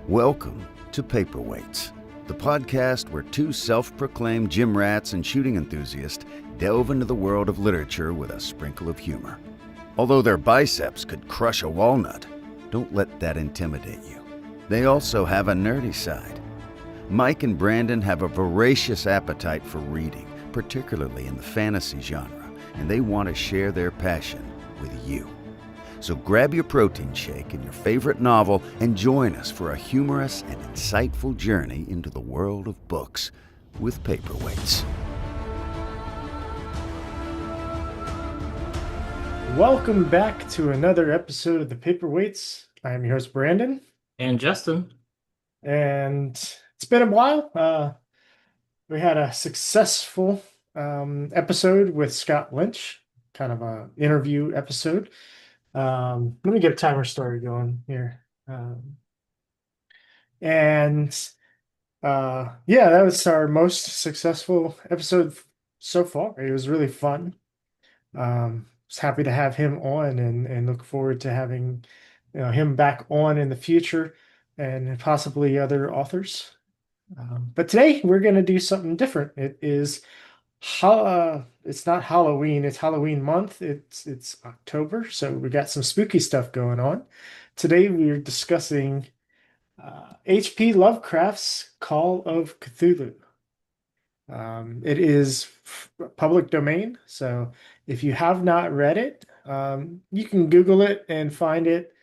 Welcome to Paperweights, the podcast where two self-proclaimed gym rats and shooting enthusiasts delve into the world of literature with a sprinkle of humor. Although their biceps could crush a walnut, don't let that intimidate you. They also have a nerdy side. Mike and Brandon have a voracious appetite for reading, particularly in the fantasy genre, and they want to share their passion with you. So grab your protein shake and your favorite novel and join us for a humorous and insightful journey into the world of books with Paperweights. Welcome back to another episode of the Paperweights. I'm your host, Brandon. And Justin. And it's been a while. We had a successful episode with Scott Lynch, kind of an interview episode. Let me get a timer started going here. That was our most successful episode so far. It was really fun. Was happy to have him on and look forward to having him back on in the future and possibly other authors. But today we're going to do something different. It's not Halloween, it's Halloween month. It's October, so we got some spooky stuff going on. Today we're discussing H.P. Lovecraft's Call of Cthulhu. It is public domain, so if you have not read it, you can Google it and find it.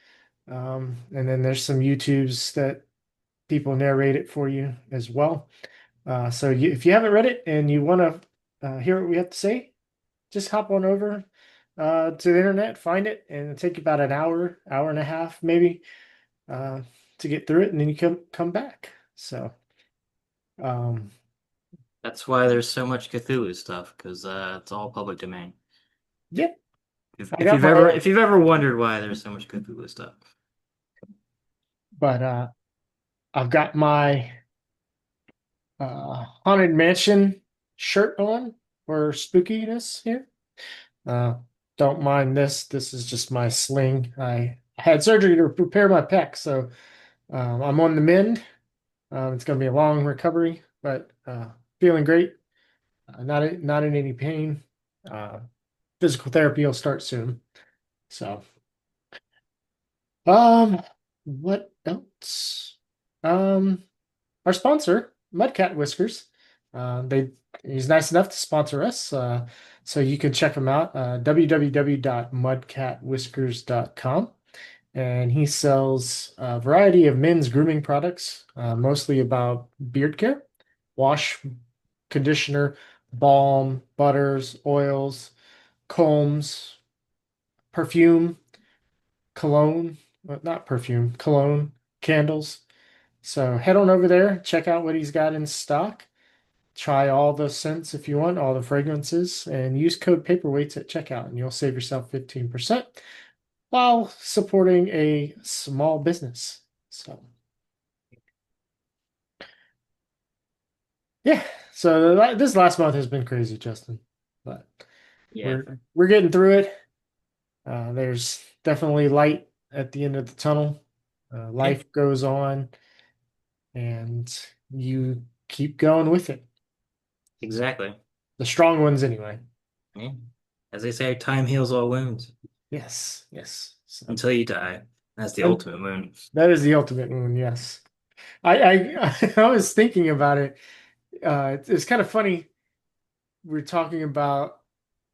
And then there's some YouTubes that people narrate it for you as well. If you haven't read it and you want to hear what we have to say, just hop on over to the internet, find it, and it'll take you about an hour and a half maybe to get through it, and then you come back. So That's why there's so much Cthulhu stuff, because it's all public domain. Yeah. If you've ever wondered why there's so much Cthulhu stuff. But I've got my Haunted Mansion shirt on for spookiness here. Don't mind this. This is just my sling. I had surgery to repair my pec, so I'm on the mend. It's going to be a long recovery, but feeling great. Not in any pain. Physical therapy will start soon. So, what else? Our sponsor, Mudcat Whiskers. He's nice enough to sponsor us, so you can check him out, www.mudcatwhiskers.com. And he sells a variety of men's grooming products, mostly about beard care, wash, conditioner, balm, butters, oils, combs, perfume, cologne, not perfume, cologne, candles. So head on over there, check out what he's got in stock. Try all the scents if you want, all the fragrances, and use code Paperweights at checkout, and you'll save yourself 15% while supporting a small business. So, yeah. So this last month has been crazy, Justin, but Yeah. we're getting through it. There's definitely light at the end of the tunnel. Life goes on, and you keep going with it. Exactly. The strong ones, anyway. Yeah. As they say, time heals all wounds. Yes. So, until you die. That's the ultimate wound. That is the ultimate wound, yes. I was thinking about it. It's kind of funny. We're talking about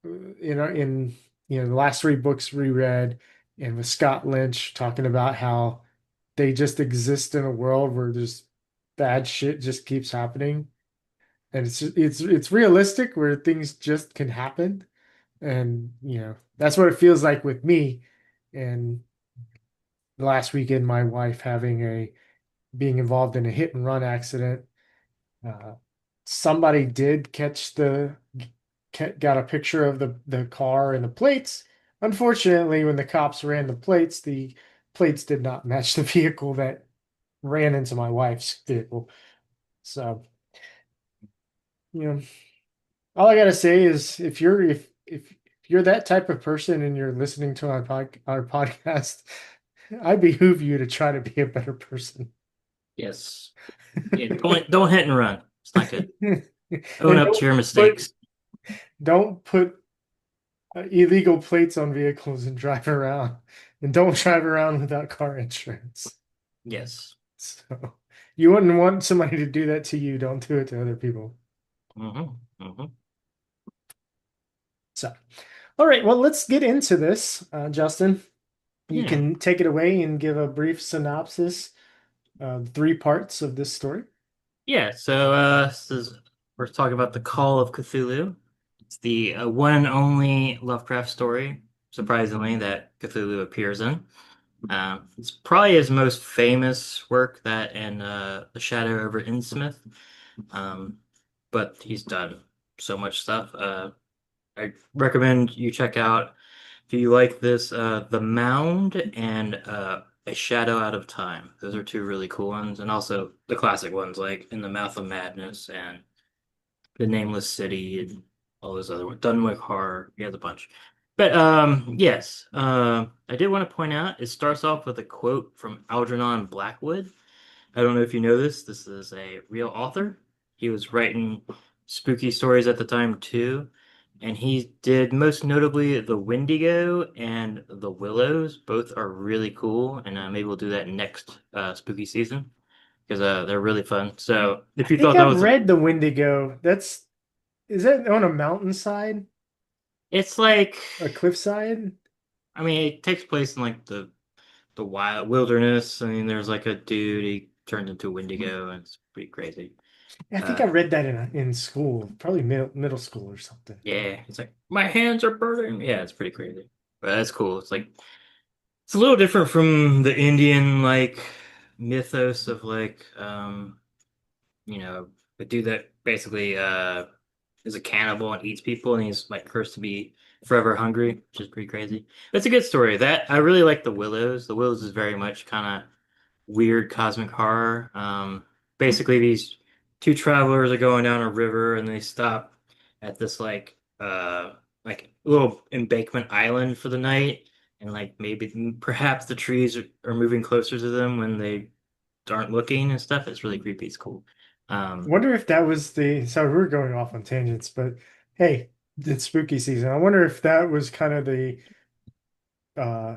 in the last three books we read, and with Scott Lynch talking about how they just exist in a world where there's bad shit just keeps happening, and it's realistic where things just can happen, and that's what it feels like with me. And last weekend, my wife being involved in a hit and run accident. Somebody did got a picture of the car and the plates. Unfortunately, when the cops ran the plates did not match the vehicle that ran into my wife's vehicle. So, all I gotta say is if you're that type of person and you're listening to our podcast, I behoove you to try to be a better person. Yes. Yeah, don't hit and run. It's not good. And Own up to your put mistakes. don't put illegal plates on vehicles and drive around, and don't drive around without car insurance. Yes. So you wouldn't want somebody to do that to you. Don't do it to other people. Mm-hmm. Mm-hmm. So, all right, well, let's get into this. Justin, you Yeah. can take it away and give a brief synopsis of 3 parts of this story. Yeah. So we're talking about the Call of Cthulhu. It's the one and only Lovecraft story, surprisingly, that Cthulhu appears in. It's probably his most famous work, that and The Shadow over Innsmouth. Um, but he's done so much stuff. I recommend you check out, if you like this, The Mound and A Shadow Out of Time. Those are two really cool ones, and also the classic ones like In the Mouth of Madness and The Nameless City and all those other ones. Dunwich Horror. He has a bunch. But yes, I did want to point out it starts off with a quote from Algernon Blackwood. I don't know if you know this. This is a real author. He was writing spooky stories at the time too, and he did most notably The Wendigo and The Willows. Both are really cool, and maybe we'll do that next spooky season because they're really fun. So I if you think thought that I've was, read the Wendigo. Is that on a mountainside, it's like, a cliffside? I mean, it takes place in like the wild wilderness. I mean, there's like a dude, he turned into a Wendigo, and it's pretty crazy. I think I Uh, read that in school, probably middle school or something. Yeah, it's like my hands are burning. Yeah, it's pretty crazy, but that's cool. It's like it's a little different from the Indian like mythos of like a dude that basically is a cannibal and eats people, and he's like cursed to be forever hungry, which is pretty crazy. It's a good story. That I really like The Willows. The Willows is very much kind of weird cosmic horror. Basically, these two travelers are going down a river and they stop at this like little embankment island for the night, and like maybe perhaps the trees are moving closer to them when they aren't looking and stuff. It's really creepy. It's cool. Um, Wonder if that was the, so we're going off on tangents, but hey, it's spooky season. I wonder if that was kind of the uh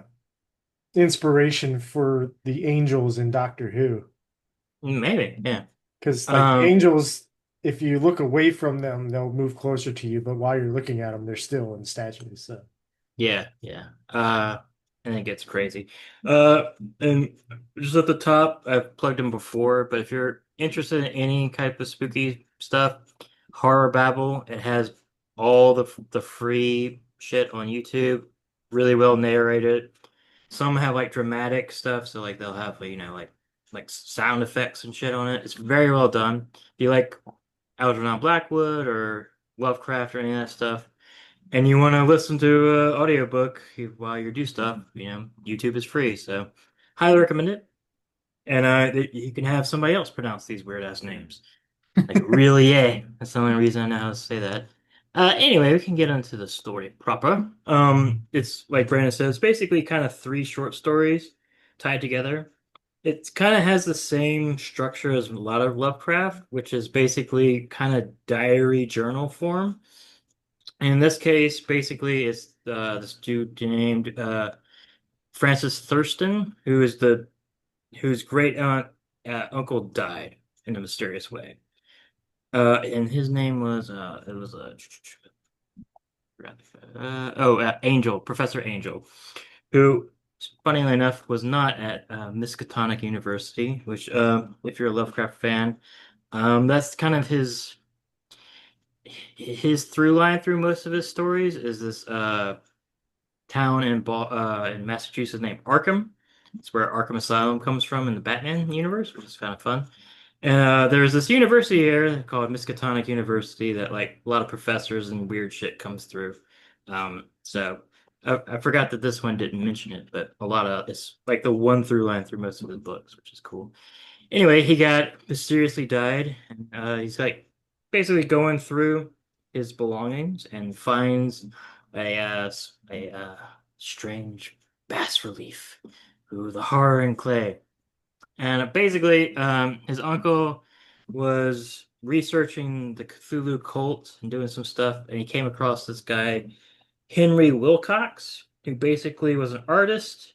inspiration for the angels in Doctor Who. Maybe, yeah. Because like the Um, angels, if you look away from them, they'll move closer to you, but while you're looking at them, they're still in statues. So Yeah, yeah. And it gets crazy. Uh, and just at the top, I've plugged them before, but if you're interested in any type of spooky stuff, Horror Babble, it has all the free shit on YouTube, really well narrated. Some have like dramatic stuff, so like they'll have like sound effects and shit on it. It's very well done. If you like Algernon Blackwood or Lovecraft or any of that stuff, and you want to listen to an audiobook while you do stuff, YouTube is free, so highly recommend it. And you can have somebody else pronounce these weird ass names. Like really, yeah. That's the only reason I know how to say that. Anyway, we can get into the story proper. It's like Brandon said, it's basically kind of 3 short stories tied together. It kind of has the same structure as a lot of Lovecraft, which is basically kind of diary journal form. In this case, basically, it's this dude named Francis Thurston, whose great aunt uncle died in a mysterious way. And his name was it was Angel, Professor Angel, who, funnily enough, was not at Miskatonic University, which, if you're a Lovecraft fan, that's kind of his through line through most of his stories is this town in Massachusetts named Arkham. It's where Arkham Asylum comes from in the Batman universe, which is kind of fun. And there's this university here called Miskatonic University that like a lot of professors and weird shit comes through. So I forgot that this one didn't mention it, but a lot of it's like the one through line through most of his books, which is cool. Anyway, he got mysteriously died, and he's like basically going through his belongings and finds a strange bas relief, who the horror and clay. And basically, his uncle was researching the Cthulhu cult and doing some stuff, and he came across this guy, Henry Wilcox, who basically was an artist.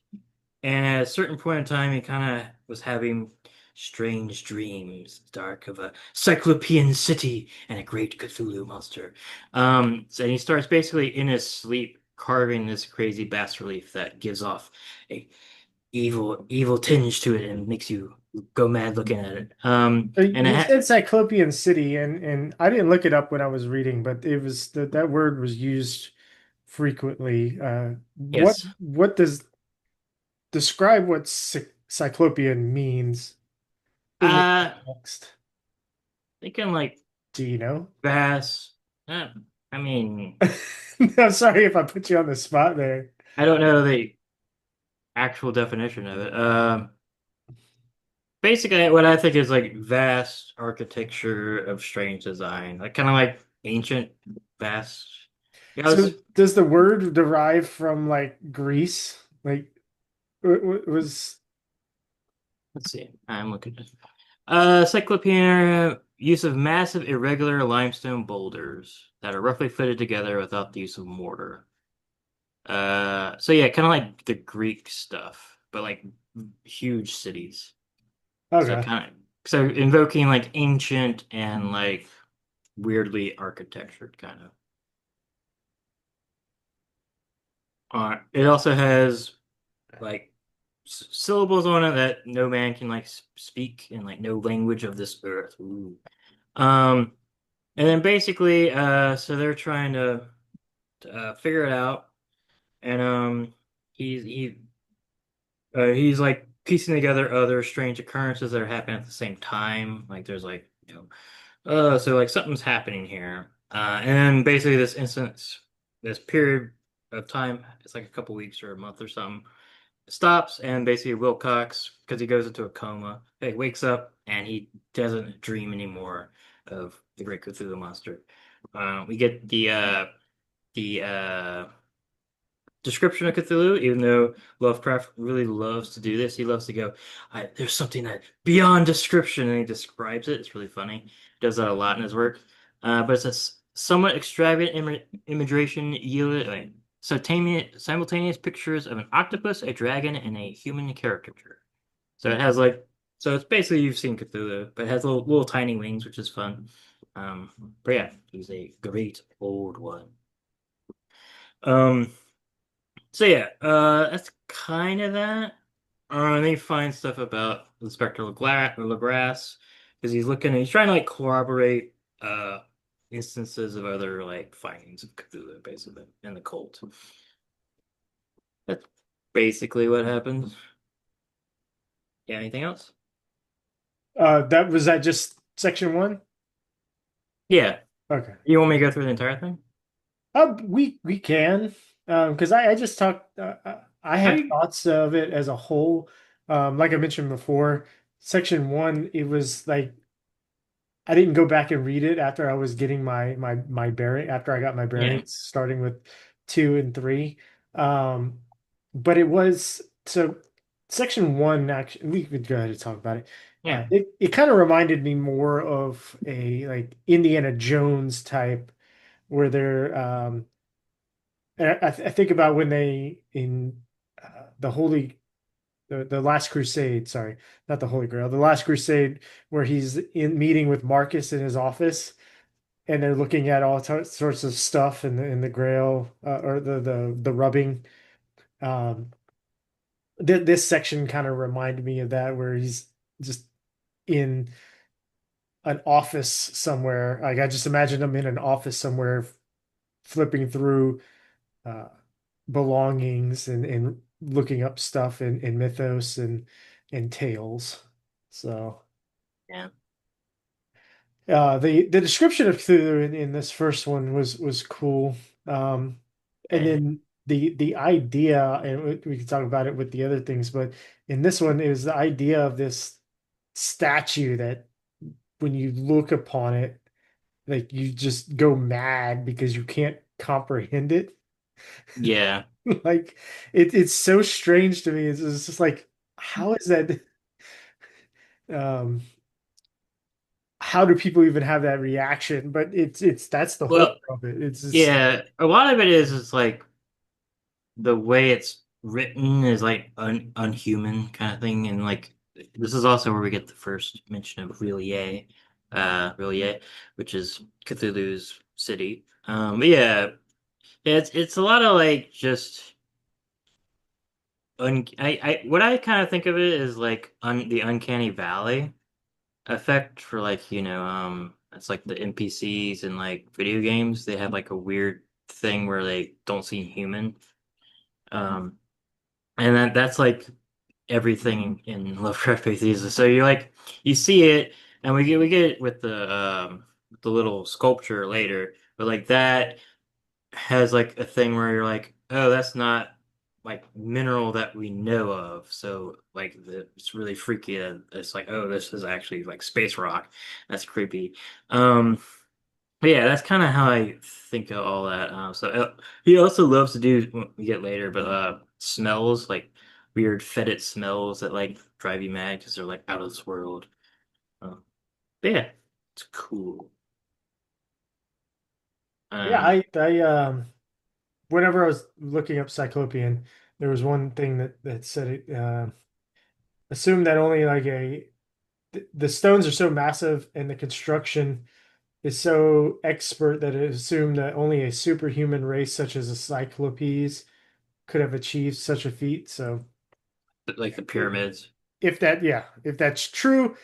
And at a certain point in time, he kind of was having strange dreams, dark of a cyclopean city and a great Cthulhu monster. So he starts basically in his sleep carving this crazy bas relief that gives off a evil tinge to it and makes you go mad looking at it. And it You ha said Cyclopean City, and I didn't look it up when I was reading, but it was that word was used frequently. yes, What does describe what Cyclopean means in the context? thinking like Do you know? vast. Uh, I mean, I'm sorry if I put you on the spot there. I don't know the actual definition of it. Basically, what I think is like vast architecture of strange design, like kind of like ancient, vast. Yeah, I So was, does the word derive from like Greece? Like was let's see, I'm looking at Cyclopean use of massive irregular limestone boulders that are roughly fitted together without the use of mortar. So yeah, kind of like the Greek stuff, but like huge cities. So okay. kind of so invoking like ancient and like weirdly architectured kind of. It also has like syllables on it that no man can like speak in like no language of this earth. Ooh. Um, and then basically, so they're trying to figure it out, and he he's like piecing together other strange occurrences that are happening at the same time. Like there's like so like something's happening here, and then basically this instance, this period of time, it's like a couple weeks or a month or something stops and basically Wilcox, because he goes into a coma, he wakes up and he doesn't dream anymore of the Great Cthulhu monster. We get the description of Cthulhu, even though Lovecraft really loves to do this. He loves to go, there's something that beyond description, and he describes it. It's really funny. He does that a lot in his work. But it's a somewhat extravagant imagination yielded simultaneous pictures of an octopus, a dragon, and a human caricature. So it has like, so it's basically you've seen Cthulhu, but it has little tiny wings, which is fun. Um, but yeah, he's a great old one. Um, so yeah, that's kind of that. And then you find stuff about the Spectre Legras because he's trying to like corroborate instances of other like findings of Cthulhu basically in the cult. That's basically what happens. Yeah, anything else? That was that just section one? Yeah. Okay. You want me to go through the entire thing? We can, because I just talked. I How have you thoughts of it as a whole. Like I mentioned before, section one, it was like I didn't go back and read it after I was getting my bearing after I got my yeah. bearings, starting with two and three. Um, but it was so section one. Actually, we could go ahead and talk about it. Yeah. It kind of reminded me more of a like Indiana Jones type, where they're and I think about when they in the the Last Crusade, sorry, not the Holy Grail, the Last Crusade, where he's in meeting with Marcus in his office, and they're looking at all sorts of stuff in the Grail or the rubbing. Um, this section kind of reminded me of that, where he's just in an office somewhere. Like I just imagine him in an office somewhere, flipping through uh, belongings and looking up stuff in mythos and tales. So Yeah. the description of Cthulhu in this first one was cool. Um, and Okay. then the idea, and we can talk about it with the other things, but in this one is the idea of this statue that when you look upon it, like you just go mad because you can't comprehend it. Yeah. Like it's so strange to me. It's just like, how is that? um, how do people even have that reaction? But it's that's the horror Well, of it. It's just yeah, a lot of it is like the way it's written is like unhuman kind of thing, and like this is also where we get the first mention of Relia, which is Cthulhu's city. But yeah, it's a lot of like just I what I kind of think of it is like the uncanny valley effect for like it's like the NPCs in like video games. They have like a weird thing where they don't seem human. Um, and that's like everything in Lovecraft Atheism. So you like you see it, and we get it with the little sculpture later, but like that has like a thing where you're like, oh, that's not like mineral that we know of. So like it's really freaky. That it's like, oh, this is actually like space rock. That's creepy. Um, but yeah, that's kind of how I think of all that. He also loves to do what we get later, but smells like weird fetid smells that like drive you mad because they're like out of this world. Um, but yeah, it's cool. yeah. Um, I whenever I was looking up Cyclopean, there was one thing that said it assumed that only like the stones are so massive and the construction is so expert that it assumed that only a superhuman race such as the Cyclopes could have achieved such a feat. So like the if pyramids. if that's true,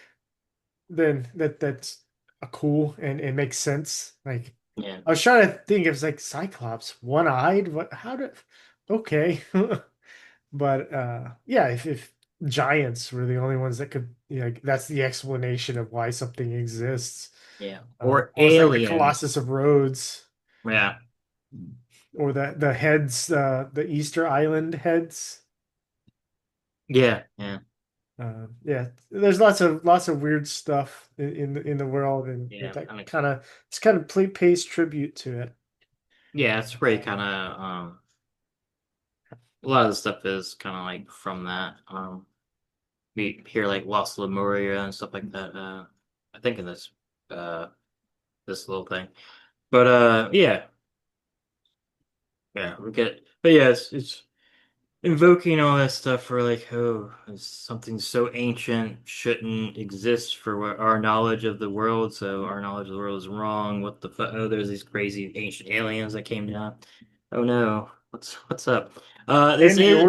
then that's a cool and it makes sense. Like Yeah. I was trying to think, it was like Cyclops, one-eyed. What? How did? Okay, but yeah, if giants were the only ones that could, that's the explanation of why something exists. Yeah. Or Almost like the aliens. Colossus of Rhodes, Yeah. or the heads, the Easter Island heads. Yeah. Yeah. Yeah, there's lots of weird stuff in the world, and Yeah. that I mean, kind of pays tribute to it. yeah, it's pretty kind of a lot of the stuff is kind of like from that. We hear like Lost Lemuria and stuff like that. I think in uh this little thing. But yeah, yeah, we get. But yeah, it's invoking all that stuff for like, oh, something so ancient shouldn't exist for what our knowledge of the world. So our knowledge of the world is wrong. What the fuck? Oh, there's these crazy ancient aliens that came down. Oh no, what's up? This And the is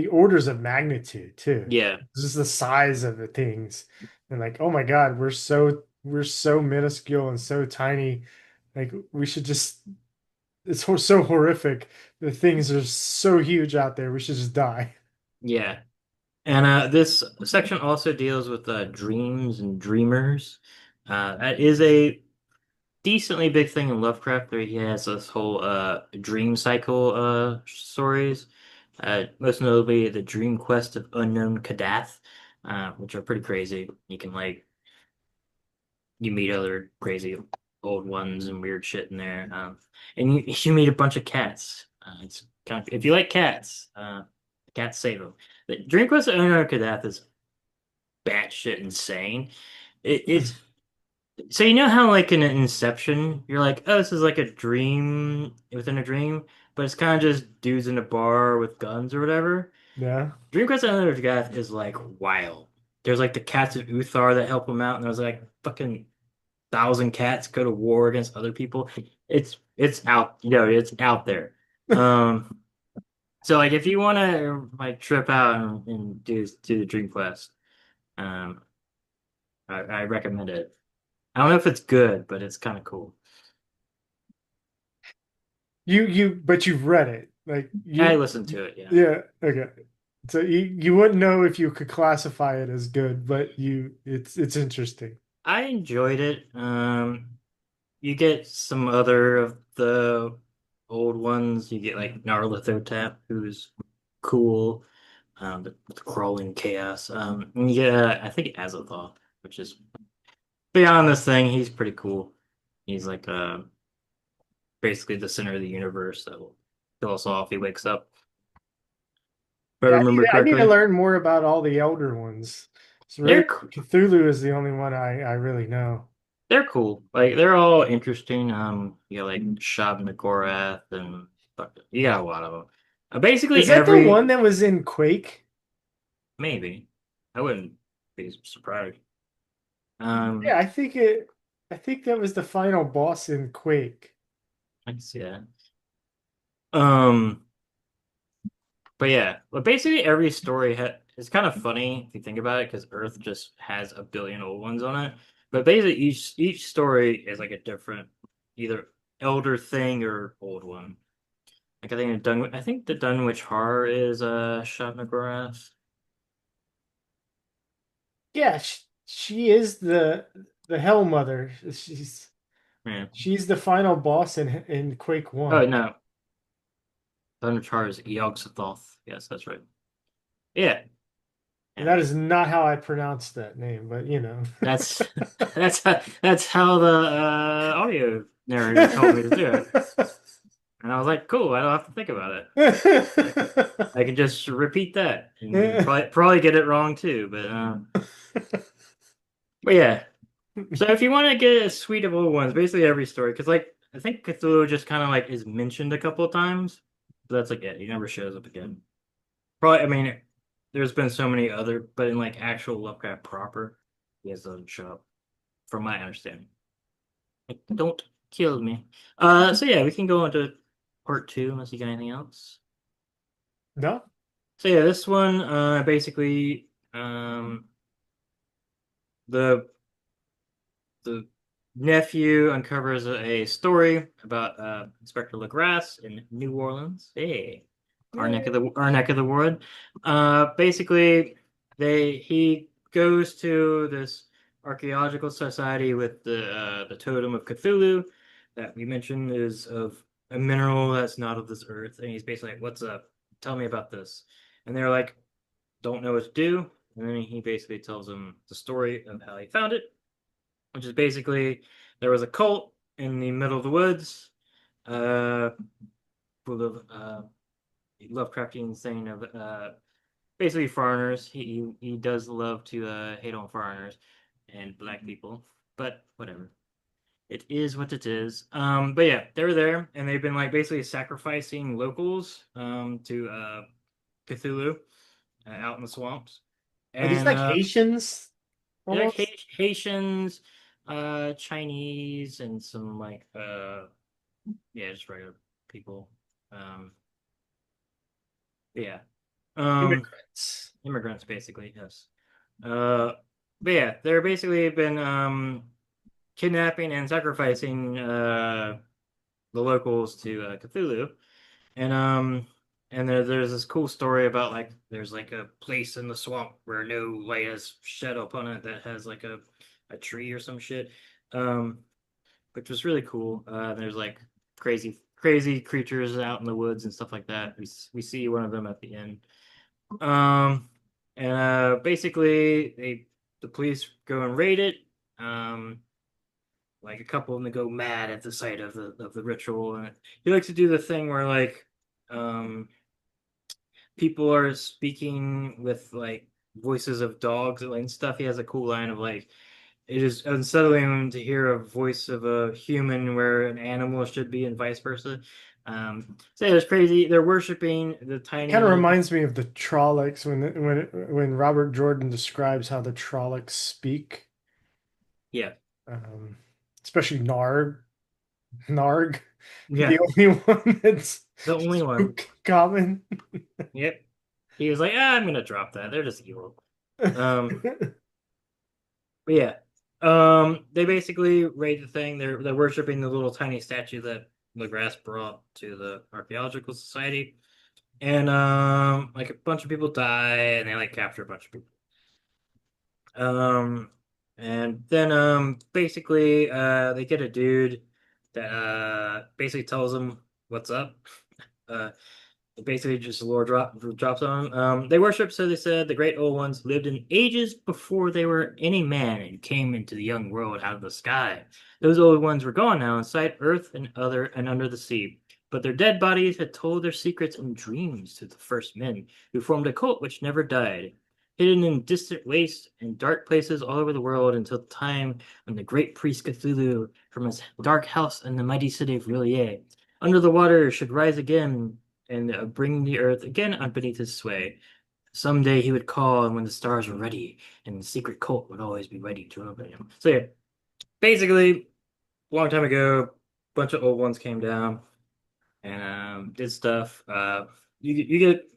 orders of magnitude too. yeah, This is the size of the things, and like, oh my God, we're so minuscule and so tiny. Like we should just it's so horrific. The things are so huge out there. We should just die. yeah. And this section also deals with dreams and dreamers. That is a decently big thing in Lovecraft, where he has this whole dream cycle stories. Most notably, the Dream Quest of Unknown Kadath, which are pretty crazy. You can like you meet other crazy old ones and weird shit in there, and you meet a bunch of cats. It's kind of if you like cats, cats save them. The Dream Quest of Unknown Kadath is batshit insane. It's so you know how like in an Inception, you're like, oh, this is like a dream within a dream, but it's kind of just dudes in a bar with guns or whatever. Yeah. Dream Quest Another Death is like wild. There's like the cats of Uthar that help him out, and there's like fucking thousand cats go to war against other people. It's out, it's out there. Um, so like if you want to like trip out and do the Dream Quest, um, I recommend it. I don't know if it's good, but it's kind of cool. But you've read it. Like I listened to it, yeah. yeah, okay. So you wouldn't know if you could classify it as good, but it's interesting. I enjoyed it. You get some other of the old ones. You get like Narlathotep, who's cool. The crawling chaos. And you get I think Azathoth, which is beyond this thing. He's pretty cool. He's like basically the center of the universe that will kill us all if he wakes up. If I Yeah, remember I need to correctly. learn more about all the elder ones. So really, They're c- Cthulhu is the only one I really know. they're cool. Like they're all interesting. You got like Shab Nagorath and you got a lot of them. Basically Is that the one every that was in Quake? maybe I wouldn't be surprised. Yeah, Um, I think that was the final boss in Quake. I can see that. Um, but yeah, but basically every story is kind of funny if you think about it because Earth just has a billion old ones on it. But basically each story is like a different either elder thing or old one. Like I think the Dunwich Horror is Shab Nagorath. Yeah, she is the Hell Mother. Yeah. She's the final boss in Quake Oh 1. no, Dunwich Horror is Yog Sothoth. Yes, that's right. Yeah, And yeah. that is not how I pronounce that name, but you know. That's that's how the audio narrator told me to do it. And I was like, cool, I don't have to think about it. I can just repeat that and probably get it wrong too, but yeah. So if you want to get a suite of old ones, basically every story, because like I think Cthulhu just kind of like is mentioned a couple of times, but that's like it. He never shows up again. Probably, I mean, there's been so many other, but in like actual Lovecraft proper, he has doesn't show up, from my understanding. Like, don't kill me. So yeah, we can go into part two unless you got anything else. No? So yeah, this one basically the the nephew uncovers a story about Inspector Legrasse in New Orleans. Hey, our neck of the wood. Basically, he goes to this archaeological society with the totem of Cthulhu that we mentioned is of a mineral that's not of this earth, and he's basically like, "What's up? Tell me about this." And they're like, "Don't know what to do." And then he basically tells them the story of how he found it, which is basically there was a cult in the middle of the woods, uh, full of Lovecraftian saying of basically foreigners. He does love to hate on foreigners and black people, but whatever. It is what it is. But yeah, they were there, and they've been like basically sacrificing locals to Cthulhu out in the swamps, Are these and like Haitians they're like almost? Haitians, Chinese, and some like yeah, just regular people. Um, yeah, um, Immigrants. immigrants basically. Yes. Uh, but yeah, they're basically been kidnapping and sacrificing the locals to Cthulhu, and there's this cool story about like there's like a place in the swamp where no light has shed upon it that has like a tree or some shit, um, which was really cool. There's like crazy creatures out in the woods and stuff like that. We see one of them at the end. Um, and basically the police go and raid it. Um, like a couple of them go mad at the sight of the ritual, and he likes to do the thing where like um people are speaking with like voices of dogs and stuff. He has a cool line of like, it is unsettling to hear a voice of a human where an animal should be, and vice versa. So yeah, it's crazy. They're worshiping the It kind of tiny, reminds me of the Trollocs when Robert Jordan describes how the Trollocs speak. yeah, Um, Especially Narg, yeah, the only one that's the only one. common. Yep. He was like, I'm gonna drop that. They're just evil. Um, but yeah, they basically raid the thing. They're worshiping the little tiny statue that Legrasse brought to the archaeological society, and like a bunch of people die, and they like capture a bunch of people. Um, and then basically they get a dude that basically tells them what's up. Uh, basically just the lore drops on 'em. They worship, so they said, the great old ones lived in ages before they were any man and came into the young world out of the sky. Those old ones were gone now inside earth and under the sea. But their dead bodies had told their secrets in dreams to the first men, who formed a cult which never died. hidden in distant wastes and dark places all over the world until the time when the great priest Cthulhu from his dark house in the mighty city of Rillier under the water should rise again and bring the earth again beneath his sway. Someday he would call, and when the stars were ready, and the secret cult would always be ready to open him. So yeah, basically, a long time ago, a bunch of old ones came down and did stuff. You get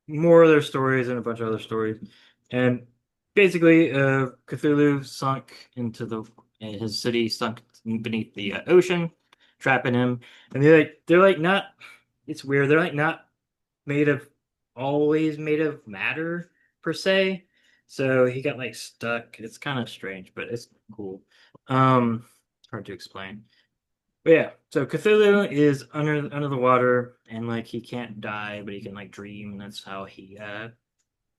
more of their stories and a bunch of other stories, and basically, Cthulhu sunk into and his city sunk beneath the ocean, trapping him. And they're like not. It's weird. They're like not made of always made of matter per se. So he got like stuck. It's kind of strange, but it's cool. It's hard to explain. But yeah, so Cthulhu is under the water and like he can't die, but he can like dream, and that's how he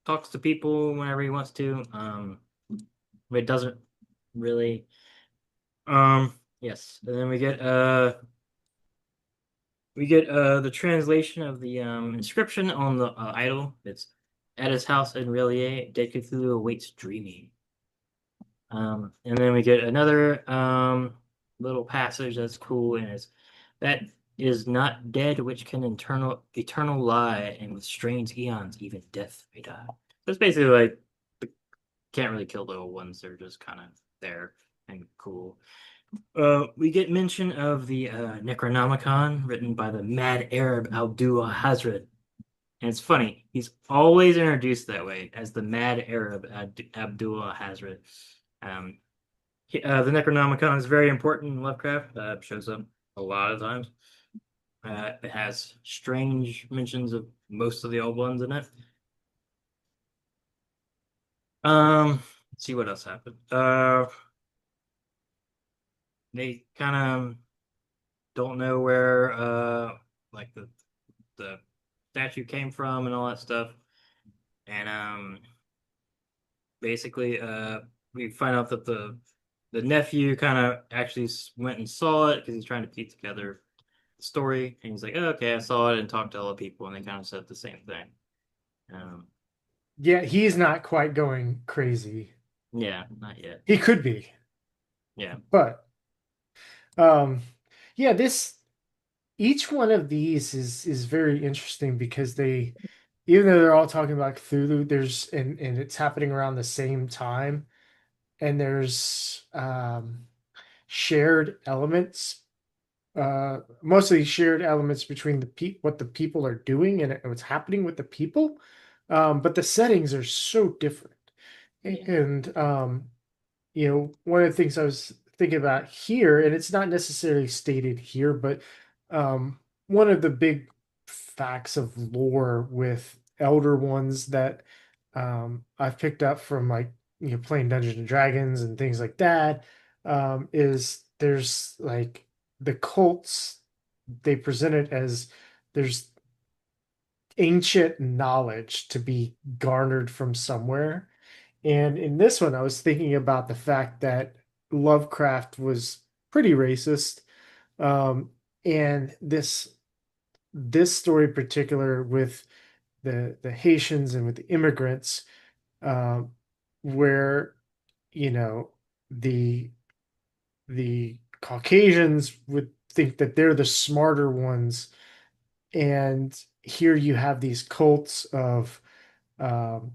talks to people whenever he wants to. But it doesn't really yes. And then we get the translation of the inscription on the idol. It's at his house in Relier, dead Cthulhu awaits dreaming. And then we get another little passage that's cool, and it's that is not dead which can eternal lie, and with strange eons even death may die. That's basically like can't really kill the old ones, they're just kind of there and cool. We get mention of the Necronomicon written by the mad Arab Abdul Hazred. And it's funny, he's always introduced that way as the mad Arab Abdul Hazred. The Necronomicon is very important in Lovecraft. Shows up a lot of times. It has strange mentions of most of the old ones in it. Let's see what else happened. They kind of don't know where like the statue came from and all that stuff. And basically we find out that the nephew kind of actually went and saw it because he's trying to piece together the story, and he's like, oh, okay, I saw it, and talked to other people, and they kind of said the same thing. Yeah, he's not quite going crazy. Yeah, not yet. He could be, Yeah. but yeah, each one of these is very interesting because they, even though they're all talking about Cthulhu, there's and it's happening around the same time, and there's shared elements, mostly shared elements between what the people are doing and what's happening with the people, but the settings are so different. And one of the things I was thinking about here, and it's not necessarily stated here, but one of the big facts of lore with Elder Ones that I've picked up from like playing Dungeons and Dragons and things like that, is there's like the cults, they present it as there's ancient knowledge to be garnered from somewhere. And in this one, I was thinking about the fact that Lovecraft was pretty racist. And this story in particular with the Haitians and with the immigrants, um, where you know the the Caucasians would think that they're the smarter ones, and here you have these cults of um,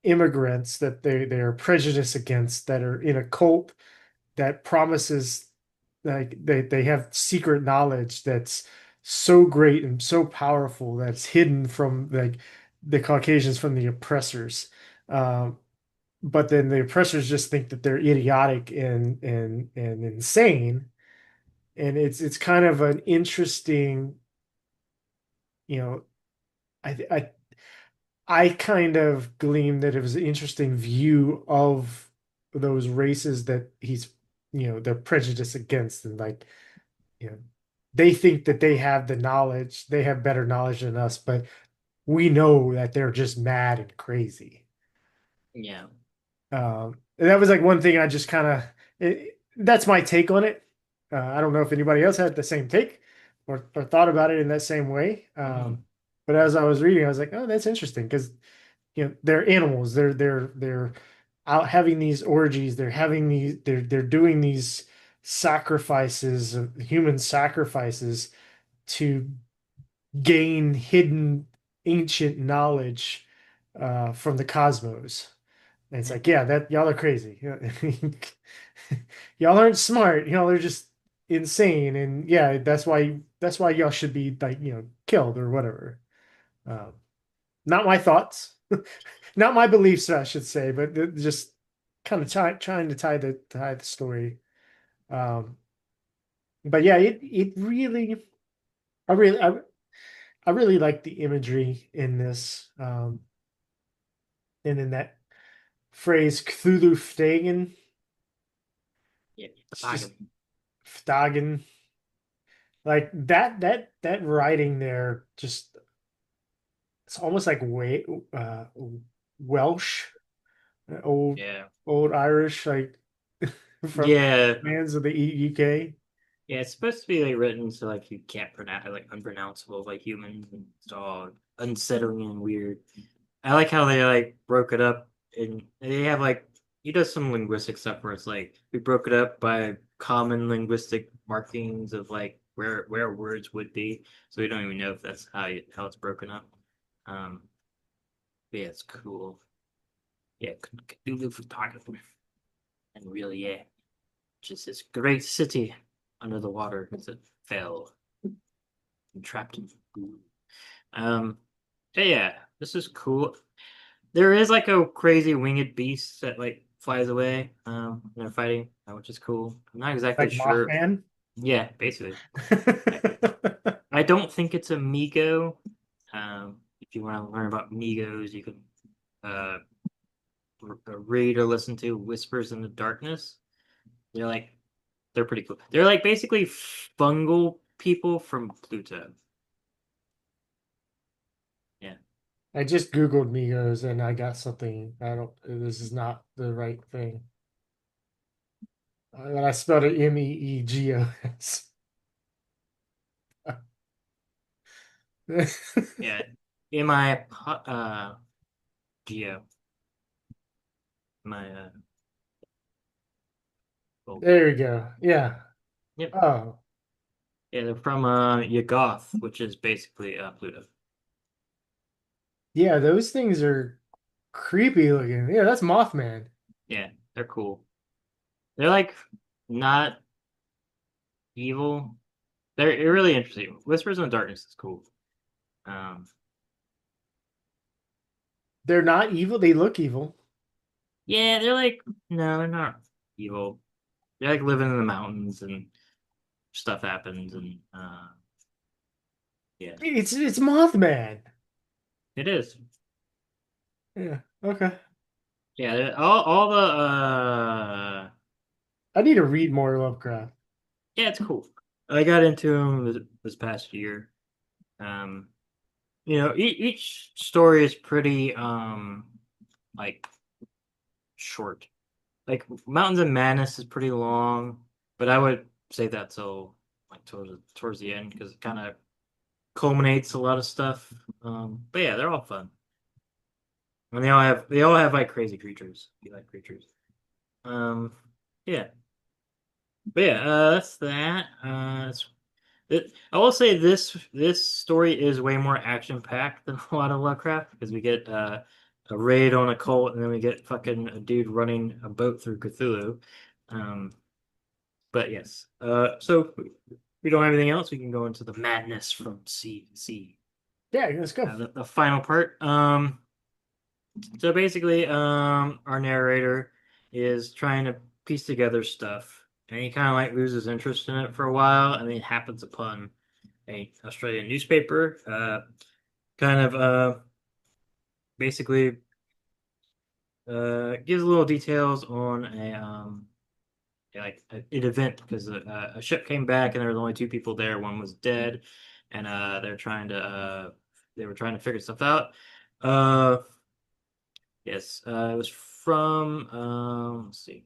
immigrants that they're prejudiced against, that are in a cult that promises, like they have secret knowledge that's so great and so powerful that's hidden from like the Caucasians from the oppressors. Um, but then the oppressors just think that they're idiotic and insane. And it's kind of an interesting, you know, I I I kind of gleaned that it was an interesting view of those races that they're prejudiced against, and like, you know, they think that they have the knowledge, they have better knowledge than us, but we know that they're just mad and crazy. Yeah. And that was like one thing I just kind of, that's my take on it. I don't know if anybody else had the same take or thought about it in that same way. Mhm. But as I was reading, I was like, oh, that's interesting because they're animals. They're out having these orgies. They're doing these sacrifices, human sacrifices to gain hidden ancient knowledge from the cosmos. And it's Yeah. like, yeah, that y'all are crazy. Y'all aren't smart. Y'all are just insane. And yeah, that's why y'all should be like, killed or whatever. Um, Not my thoughts, not my beliefs, I should say, but just kind of trying to tie the story. Um, but yeah, it really, I really, I really like the imagery in this, and in that phrase Cthulhu Ftagan. Yeah. It's just Ftagan, like that writing there. Just it's almost like Welsh, old Yeah. old Irish, like from Yeah. lands of the UK. Yeah, it's supposed to be like written so like you can't pronounce like unpronounceable like humans and it's all unsettling and weird. I like how they like broke it up and they have like he does some linguistic stuff where it's like we broke it up by common linguistic markings of like where words would be. So we don't even know if that's how it's broken up. Um but yeah, it's cool. Yeah, Cthulhu photography. And really, yeah, just this great city under the water because it fell and trapped in. Um, but yeah, this is cool. There is like a crazy winged beast that like flies away. When they're fighting, which is cool. I'm not exactly Like sure. Mothman. Yeah, basically. I, I don't think it's a Migo. If you want to learn about Migos, you can uh read or listen to Whispers in the Darkness. They're like they're pretty cool. They're like basically fungal people from Pluto. Yeah. I just Googled Migos and I got something. I don't, this is not the right thing. And I spelled it Meegos. Yeah. In my geo, my oh, There we go. Yeah. yep. Oh, Yeah, they're from Yuggoth, which is basically Pluto. yeah, those things are creepy looking. Yeah, that's Mothman. Yeah, they're cool. They're like not evil. They're really interesting. Whispers in the Darkness is cool. Um, They're not evil. They look evil. yeah, they're like no, they're not evil. They're like living in the mountains and stuff happens and yeah, It's Mothman. it is. Yeah. Okay. Yeah, all the I need to read more Lovecraft. yeah, it's cool. I got into them this past year. Um, each story is pretty like short. Like Mountains of Madness is pretty long, but I would say that till like towards the end because it kind of culminates a lot of stuff. But yeah, they're all fun. And they all have like crazy creatures. You like creatures. Um, yeah. But yeah, that's that. I will say this story is way more action packed than a lot of Lovecraft because we get a raid on a cult and then we get fucking a dude running a boat through Cthulhu. Um, but yes, so if we don't have anything else. We can go into the madness from sea to sea. Yeah, let's go. The final part. So basically, our narrator is trying to piece together stuff, and he kind of like loses interest in it for a while, and then it happens upon a Australian newspaper, kind of basically gives little details on an event because a ship came back and there was only two people there. One was dead, and they were trying to figure stuff out. Uh, Yes, it was from let's see.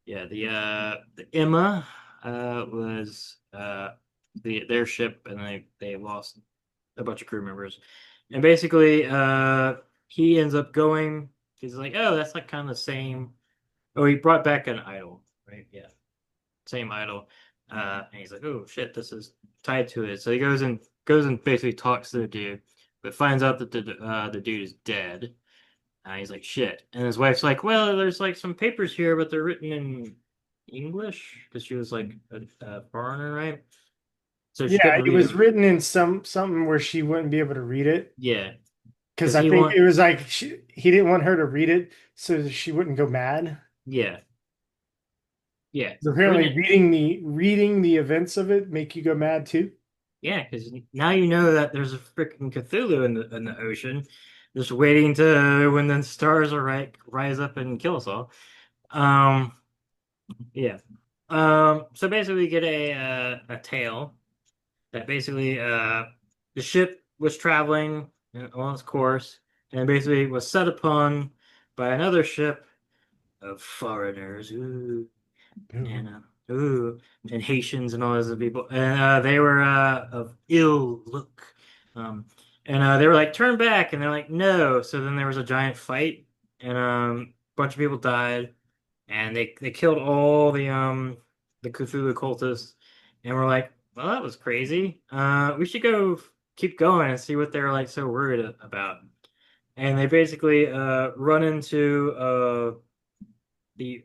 Yeah, the Emma was their ship and they lost a bunch of crew members. And basically he ends up going. He's like, oh, that's like kind of the same. Oh, he brought back an idol, right? Yeah, same idol. And he's like, oh shit, this is tied to it. So he goes and basically talks to the dude, but finds out that the dude is dead. He's like, shit. And his wife's like, well, there's like some papers here, but they're written in English because she was like a foreigner, right? So she Yeah, couldn't it read was them. written in something where she wouldn't be able to read it Yeah, because because I he think want. it was like he didn't want her to read it so that she wouldn't go mad. Yeah, yeah. 'Cause Written apparently, it. reading the events of it make you go mad too. Yeah, because now you know that there's a freaking Cthulhu in the ocean, just waiting to when the stars are right rise up and kill us all. Um, yeah. So basically, we get a tale that basically the ship was traveling on its course and basically was set upon by another ship of foreigners. Ooh, Ooh. and ooh, and Haitians and all those other people, and they were of ill look, um, and they were like, "Turn back," and they're like, "No." So then there was a giant fight, and a bunch of people died, and they killed all the Cthulhu cultists, and we're like, "Well, that was crazy. We should go keep going and see what they're like so worried about." And they basically run into the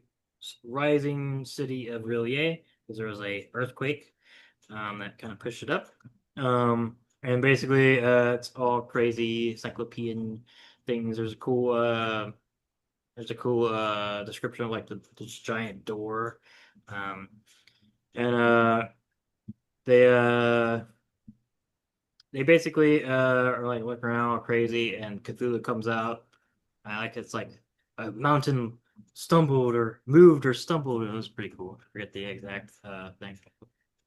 rising city of Rillier because there was a earthquake that kind of pushed it up. And basically, it's all crazy cyclopean things. There's a cool description of like this giant door, um, and they uh, they basically are like looking around all crazy, and Cthulhu comes out. Like it's like a mountain stumbled or moved or stumbled. It was pretty cool. I forget the exact thing.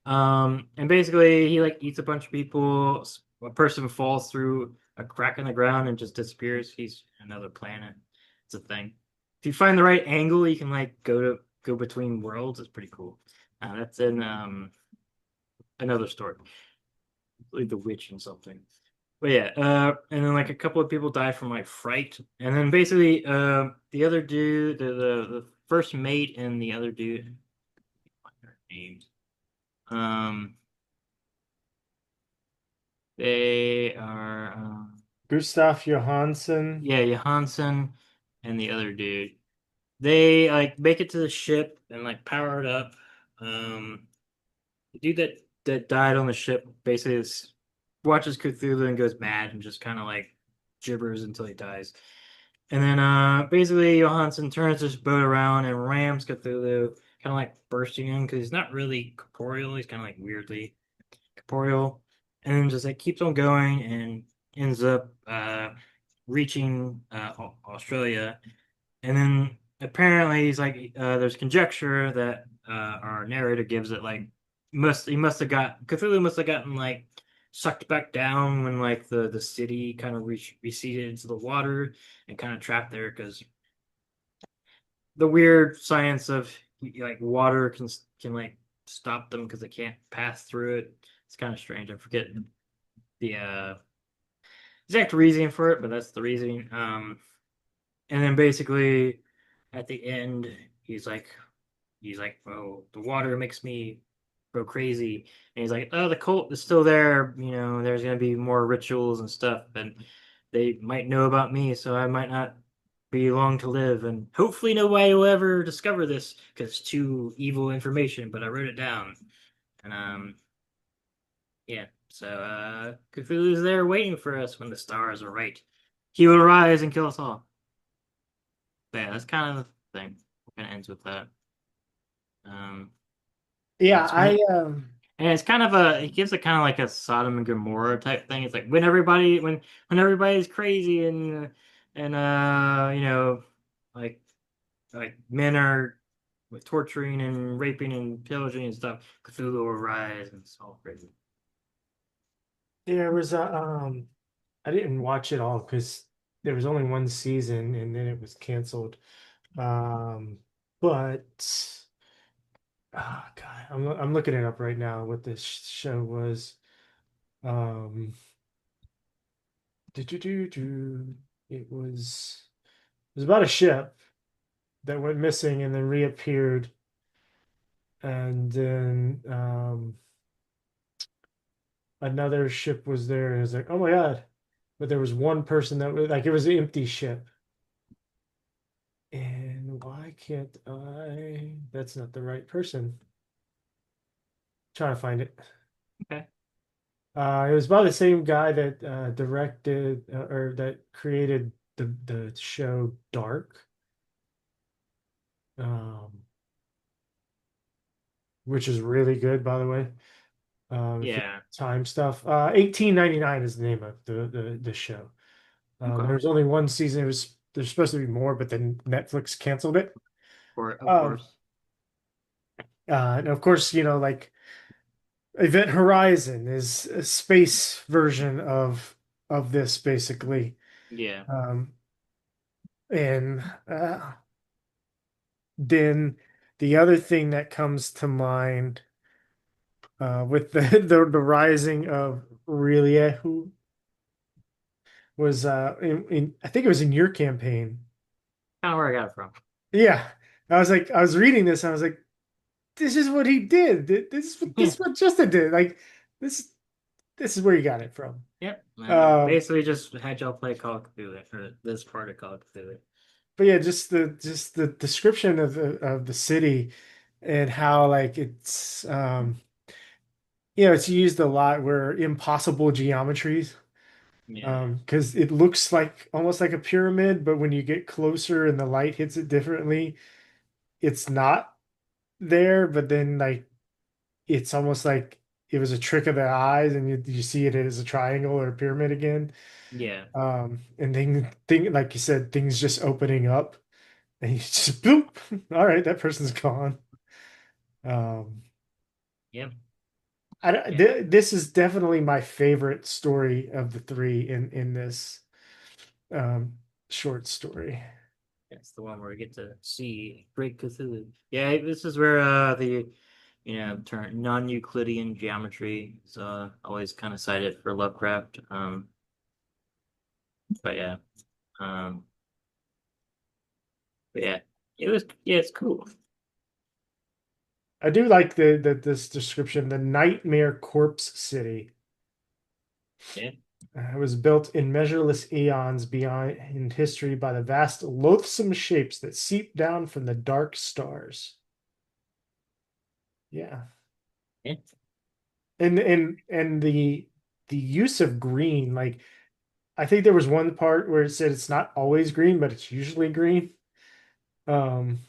And basically he like eats a bunch of people. A person falls through a crack in the ground and just disappears. He's another planet. It's a thing. If you find the right angle, you can like go between worlds. It's pretty cool. That's in another story, like the witch and something. But yeah, and then like a couple of people died from like fright, and then basically, the other dude, the first mate, and the other dude, what are their names? Um, they are, Gustav Johansson. yeah, Johansson and the other dude. They like make it to the ship and like power it up. The dude that died on the ship basically watches Cthulhu and goes mad and just kind of like gibbers until he dies. And then basically Johansson turns his boat around and rams Cthulhu, kind of like bursting him because he's not really corporeal. He's kind of like weirdly corporeal, and then just like keeps on going and ends up reaching Australia. And then apparently he's like, there's conjecture that our narrator gives it like he must have got Cthulhu must have gotten like sucked back down when like the city kind of receded into the water and kind of trapped there because the weird science of like water can like stop them because they can't pass through it. It's kind of strange. I forget the exact reasoning for it, but that's the reasoning. And then basically at the end, he's like, oh, the water makes me go crazy. And he's like, oh, the cult is still there. There's gonna be more rituals and stuff, and they might know about me, so I might not be long to live. And hopefully nobody will ever discover this because it's too evil information. But I wrote it down, and yeah. So Cthulhu's there waiting for us when the stars are right. He will rise and kill us all. But yeah, that's kind of the thing. It kind of ends with that. Um, and Yeah, it's I funny. And it's kind of it gives it kind of like a Sodom and Gomorrah type thing. It's like when everybody's crazy and like men are with torturing and raping and pillaging and stuff, Cthulhu will rise and it's all crazy. there was a I didn't watch it all because there was only one season and then it was canceled. Um, but God, I'm looking it up right now what this show was. Um, do, do, do, do. it was about a ship that went missing and then reappeared, and then another ship was there, and it was like, oh my God. But there was one person that was like, it was an empty ship. And why can't I? That's not the right person. Trying to find it. Okay. It was by the same guy that directed or that created the show Dark, um, which is really good, by the way. If you Yeah. time stuff, 1899 is the name of the show. Okay. There was only one season. There's supposed to be more, but then Netflix canceled it. Or of Um, course. and of course, like Event Horizon is a space version of this, basically. Yeah. Um, and then the other thing that comes to mind with the rising of Aurelia, was in I think it was in your campaign. Kind of where I got it from. Yeah. I was reading this and I was like, this is what he did. This Yeah. is what Justin did. Like this this is where you got it from. Yep. Um, Basically just had y'all play Call of Cthulhu, or this part of Call of Cthulhu. but yeah, just the description of the city and how like it's used a lot where impossible geometries. Yeah. Because it looks like almost like a pyramid, but when you get closer and the light hits it differently, it's not there. But then like it's almost like it was a trick of the eyes, and you see it as a triangle or a pyramid again. Yeah. And thing like you said, things just opening up, and you just boop. All right, that person's gone. Um, Yep. Yeah. this is definitely my favorite story of the three in this um, short story. That's the one where we get to see Great Cthulhu. Yeah, this is where the turn non-Euclidean geometry is always kind of cited for Lovecraft. But yeah. Um but yeah. It's cool. I do like this description, the Nightmare Corpse City. Yeah. It was built in measureless eons beyond in history by the vast, loathsome shapes that seep down from the dark stars. Yeah, Yeah. and the use of green, like I think there was one part where it said it's not always green, but it's usually green. Um,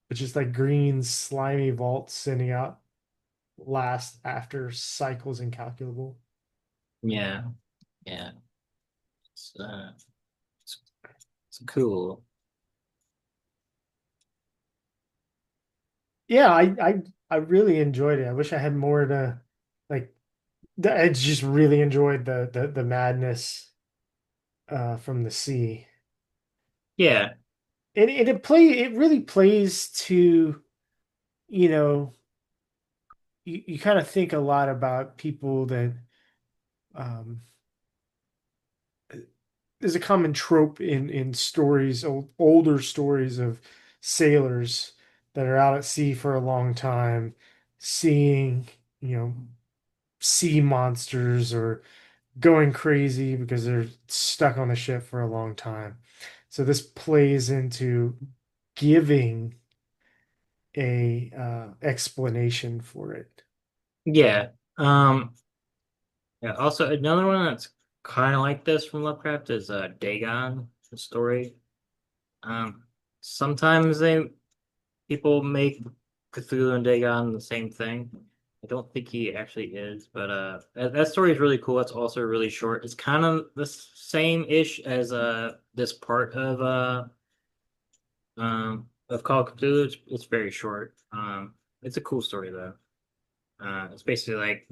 it's just like green, slimy vaults sending out last after cycles incalculable. Yeah. Yeah. It's it's, it's cool. Yeah, I really enjoyed it. I wish I had more to like. I just really enjoyed the madness from the sea, Yeah. and it really plays to you know you kind of think a lot about people that um, there's a common trope in stories, older stories of sailors that are out at sea for a long time, seeing you know sea monsters or going crazy because they're stuck on the ship for a long time. So this plays into giving a explanation for it. Yeah. Yeah, also another one that's kind of like this from Lovecraft is Dagon, the story. Um sometimes they people make Cthulhu and Dagon the same thing. I don't think he actually is, but that story is really cool. It's also really short. It's kind of the same-ish as this part of Call of Cthulhu. It's very short. It's a cool story though. It's basically like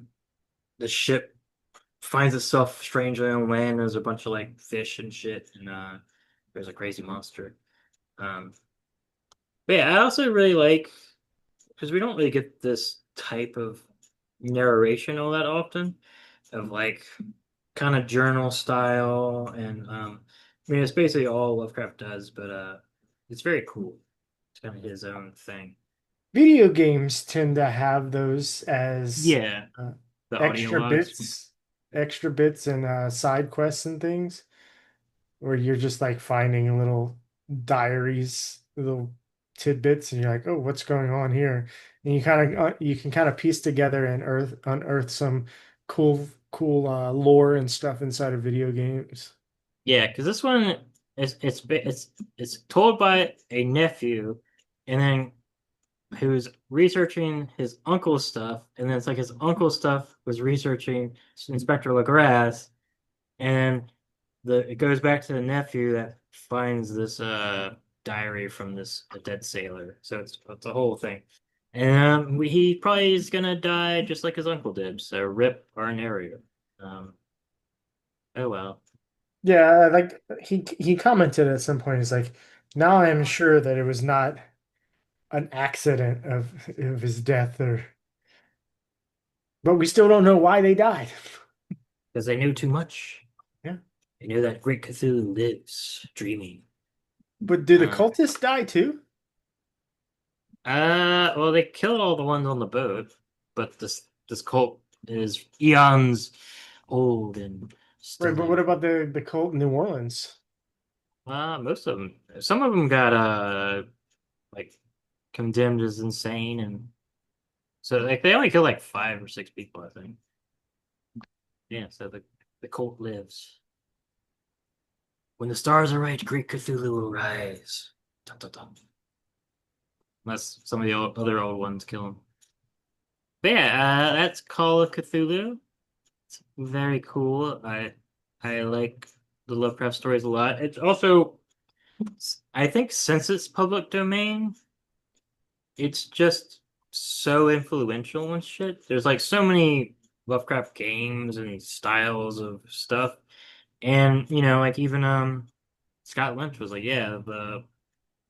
the ship finds itself strangely on land. There's a bunch of like fish and shit, and there's a crazy monster. Um, but yeah, I also really like because we don't really get this type of narration all that often of like kind of journal style and I mean, it's basically all Lovecraft does, but it's very cool. It's kind of his own thing. Video games tend to have those as Yeah, uh, the audio extra logs. bits, extra bits and side quests and things, where you're just like finding little diaries, little tidbits, and you're like, oh, what's going on here? And you can kind of piece together and unearth some cool lore and stuff inside of video games. Yeah, because this one it's told by a nephew, and then who's researching his uncle's stuff, and then it's like his uncle's stuff was researching Inspector Legrasse, and it goes back to the nephew that finds this diary from this a dead sailor. So it's a whole thing. And he probably is gonna die just like his uncle did. So rip our narrator. Um, oh well. Yeah, like he commented at some point, he's like, now I am sure that it was not an accident of his death, or but we still don't know why they died. Because they knew too much. Yeah. They knew that great Cthulhu lives, dreaming. But did the Uh, cultists die too? well, they killed all the ones on the boat, but this cult is eons old and Right, still but what there. about the cult in New Orleans? Most of them, some of them got like condemned as insane, and so like they only killed like 5 or 6 people, I think. Yeah, so the cult lives. When the stars are right, great Cthulhu will rise. Dun, dun, dun. Unless some of the other old ones kill him. But yeah, that's Call of Cthulhu. It's very cool. I like the Lovecraft stories a lot. It's also, I think, since it's public domain, it's just so influential and shit. There's like so many Lovecraft games and styles of stuff. And like even Scott Lynch was like, yeah, the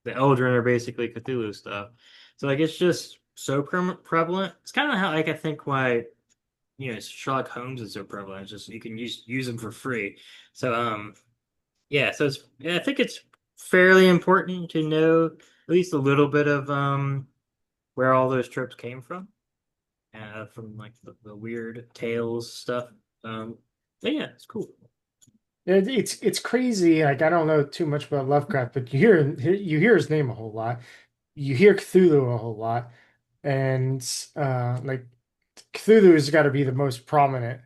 Eldrin are basically Cthulhu stuff. So like it's just so prevalent. It's kind of how like I think why Sherlock Holmes is so prevalent. It's just you can use them for free. So yeah, so I think it's fairly important to know at least a little bit of where all those tropes came from like the weird tales stuff. But yeah, it's cool. It's crazy. Like I don't know too much about Lovecraft, but you hear his name a whole lot. You hear Cthulhu a whole lot, and like Cthulhu has got to be the most prominent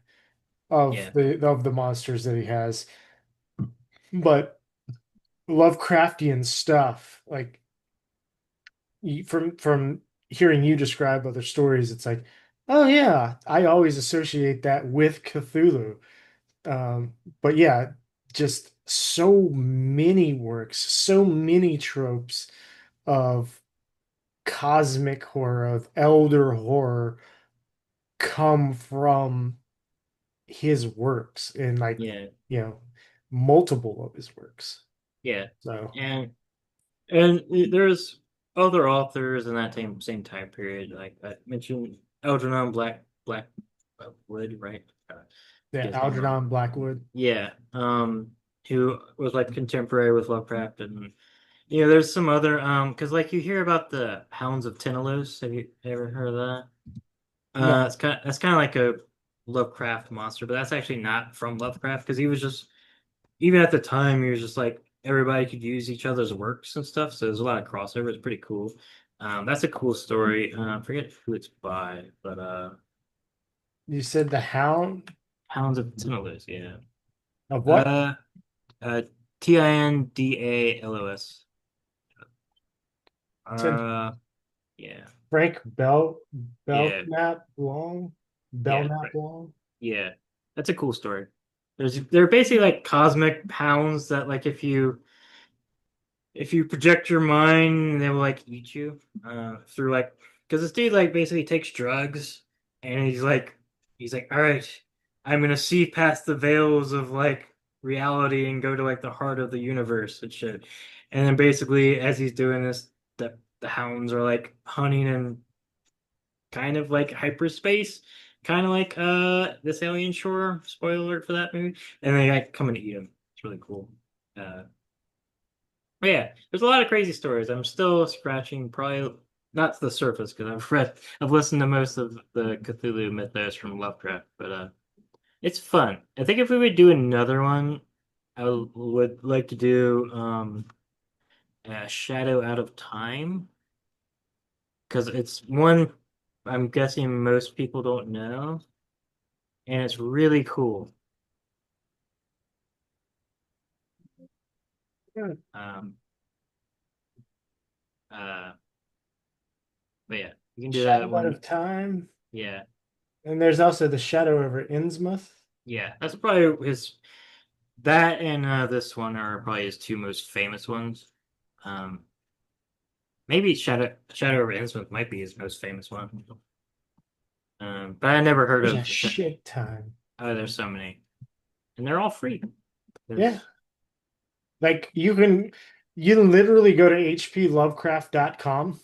Yeah, of the monsters that he has. But Lovecraftian stuff, like from hearing you describe other stories, it's like, oh yeah, I always associate that with Cthulhu. But yeah, just so many works, so many tropes of cosmic horror, of elder horror come from his works and like, yeah, you know, multiple of his works. yeah, So and and there's other authors in that same time period. Like I mentioned, Algernon Blackwood, right? yeah, Get his name wrong. Algernon Blackwood. Yeah, who was like contemporary with Lovecraft, and there's some other because like you hear about the Hounds of Tinnalos. Have you ever heard of that? No, That's kind of like a Lovecraft monster, but that's actually not from Lovecraft because he was just even at the time he was just like everybody could use each other's works and stuff. So there's a lot of crossover. It's pretty cool. That's a cool story. I forget who it's by, but you said the Hound Hounds of Tindalos, yeah. of what? Uh, uh, Tindalos. Said Uh, yeah, Frank yeah, Belknap Long, yeah, Belknap right. Long. Yeah. That's a cool story. They're basically like cosmic hounds that like if you project your mind, they will like eat you through like because this dude like basically takes drugs and he's like, all right, I'm gonna see past the veils of like reality and go to like the heart of the universe and shit. And then basically as he's doing this, the hounds are like hunting in kind of like hyperspace, kind of like this Alien Shore. Spoiler alert for that movie. And they like come and eat him. It's really cool. Uh, but yeah, there's a lot of crazy stories. I'm still scratching probably not the surface because I've listened to most of the Cthulhu mythos from Lovecraft, but it's fun. I think if we would do another one, would like to do Shadow Out of Time because it's one I'm guessing most people don't know, and it's really cool. Yeah. Um, uh, but yeah, you can do that Shadow Out one. of Time. Yeah, And there's also The Shadow over Innsmouth. yeah, that's probably his. That and this one are probably his two most famous ones. Um, maybe Shadow over Innsmouth might be his most famous one. But I never heard There's a of. shit ton. Oh, there's so many, and they're all free. Yeah. There's Like you can literally go to hplovecraft.com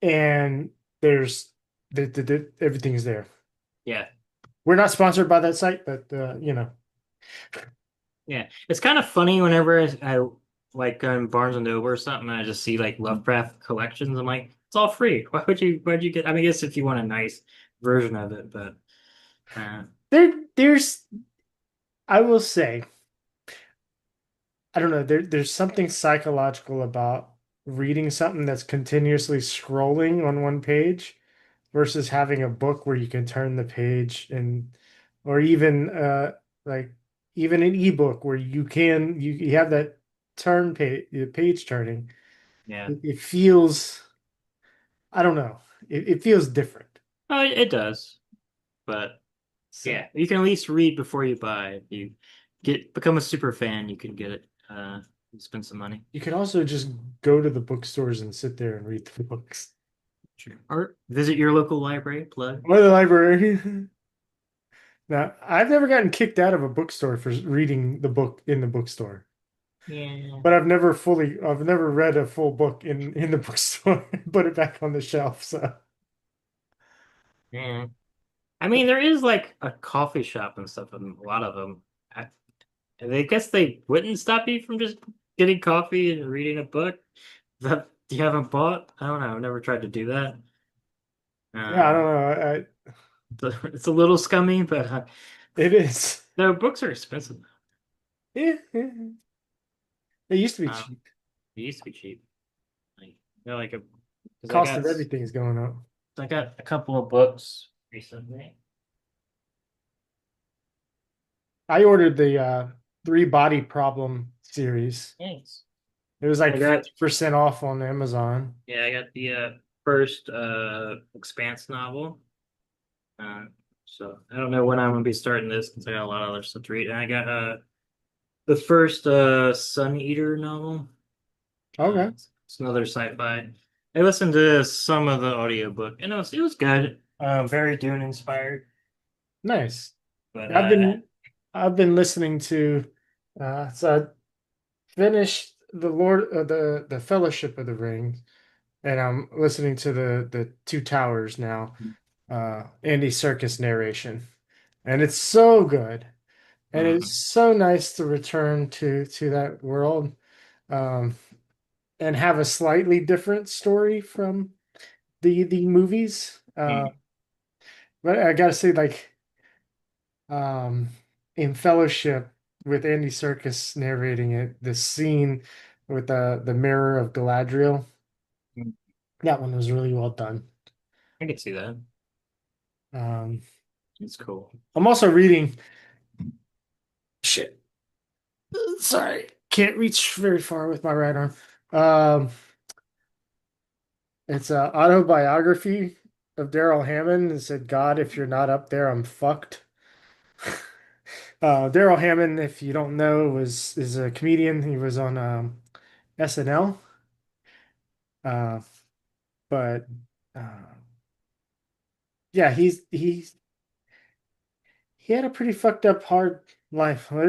and there's everything's there. yeah, We're not sponsored by that site, but yeah. It's kind of funny whenever I like go in Barnes and Noble or something, and I just see like Lovecraft collections. I'm like, it's all free. Why'd you get? I mean, I guess if you want a nice version of it, but uh, there's I will say, I don't know, there's something psychological about reading something that's continuously scrolling on one page versus having a book where you can turn the page and or even like even an ebook where you have that page turning. yeah. It feels, I don't know. It feels different. Oh, it does, but So yeah, you can at least read before you buy. If you become a super fan, you can get it. Spend some money. you can also just go to the bookstores and sit there and read the books. Sure. Or visit your local library. Plug. Or the library. Now, I've never gotten kicked out of a bookstore for reading the book in the bookstore. Yeah. But I've never read a full book in the bookstore and put it back on the shelf. So Yeah. I mean, there is like a coffee shop and stuff, and a lot of them. I guess they wouldn't stop you from just getting coffee and reading a book that you haven't bought. I don't know. I've never tried to do that. yeah, I Um, don't know. it's a little scummy, but It is. no, books are expensive. Yeah, yeah. It used to be Um, cheap. it used to be cheap. Like, like a because Cost of everything is going up. I got a couple of books recently. I ordered the Three Body Problem series. Thanks. It was I like got 50% off on Amazon. yeah, I got the first Expanse novel. Uh, so I don't know when I'm gonna be starting this because I got a lot of other stuff to read. And I got the first Sun Eater novel. Okay. It's another sci-fi. I listened to some of the audiobook and it was good. Very Dune inspired. Nice. But I've been I've been listening to so I finished the Fellowship of the Ring and I'm listening to the Two Towers now. Andy Serkis narration. And it's so good. And it's mhm, so nice to return to that world um, and have a slightly different story from the movies. mhm, But I gotta say, like um, in Fellowship with Andy Serkis narrating it, the scene with the mirror of Galadriel, mhm. that one was really well done. I can see that. Um, It's cool. I'm also reading. Shit. Sorry, can't reach very far with my right arm. Um, it's an autobiography of Daryl Hammond. It said, "God, if you're not up there, I'm fucked." Daryl Hammond, if you don't know, was is a comedian. He was on SNL, uh, but uh, yeah, he had a pretty fucked up, hard life. I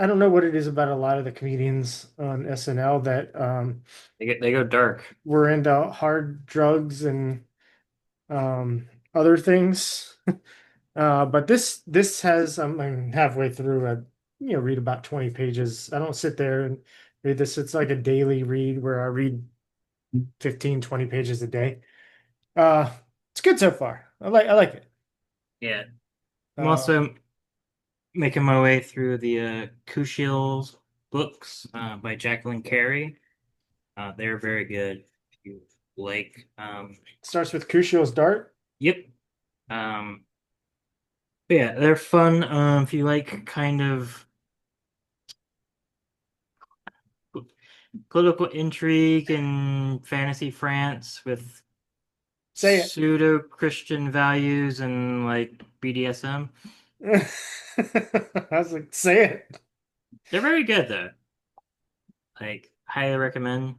don't know what it is about a lot of the comedians on SNL that They go dark. were into hard drugs and other things. But this has I'm halfway through. read about 20 pages. I don't sit there and read this. It's like a daily read where I read 15, 20 pages a day. Uh, it's good so far. I like it. Yeah. I'm Um, also making my way through the Kushil's books by Jacqueline Carey. They're very good. If you like, Starts with Crucial's Dart. yep. Um, but yeah, they're fun. If you like kind of political intrigue and fantasy France with Say it. pseudo-Christian values and like BDSM, I was like, say it. they're very good though. Like, highly recommend.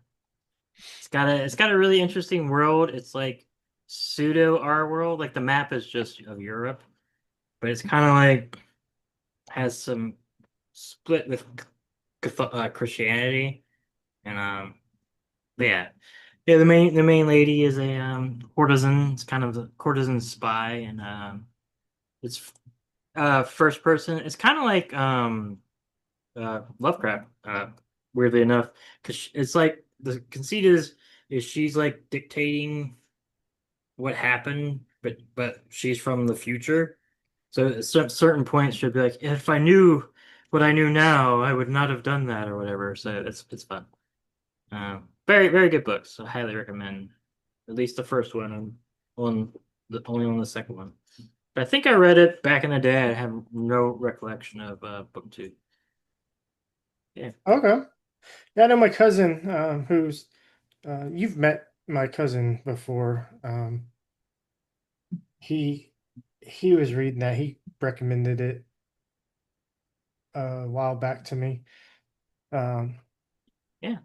It's got a really interesting world. It's like pseudo our world. Like the map is just of Europe, but it's kind of like has some split with Christianity, and but yeah. The main lady is a courtesan. It's kind of a courtesan spy, and it's first person. It's kind of like Lovecraft. Weirdly enough, because it's like the conceit is she's like dictating what happened, but she's from the future. So at certain points she'll be like, if I knew what I knew now, I would not have done that or whatever. So it's fun. Very very good books. So I highly recommend at least the first one and on the only on the second one. But I think I read it back in the day. I have no recollection of book two. Yeah. Okay. Yeah, I know my cousin, who's you've met my cousin before. He he was reading that. He recommended it a while back to me. Um, Yeah. uh,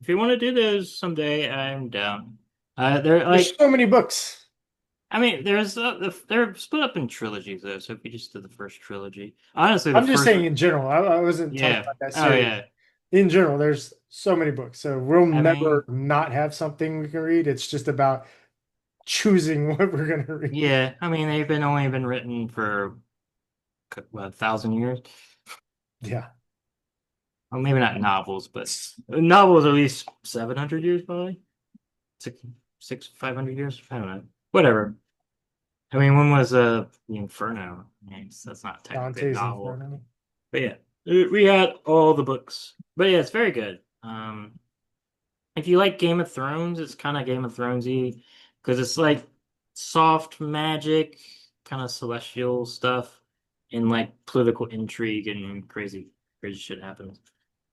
If you want to do those someday, I'm down. They're there's like so many books. I mean, they're split up in trilogies though. So if you just did the first trilogy, honestly, the I'm just first saying in general. I wasn't talking yeah, about that oh series. yeah. In general, there's so many books. So we'll I never mean, not have something we can read. It's just about choosing what we're gonna read. yeah. I mean, they've been only been written for what, 1,000 years. Yeah. Well, maybe not novels, but novels at least 700 years, probably six 500 years. I don't know. Whatever. I mean, when was the Inferno? I mean, that's not technically a Dante's novel. Inferno. But yeah, we had all the books. But yeah, it's very good. If you like Game of Thrones, it's kind of Game of Thronesy because it's like soft magic, kind of celestial stuff, and like political intrigue and crazy shit happens.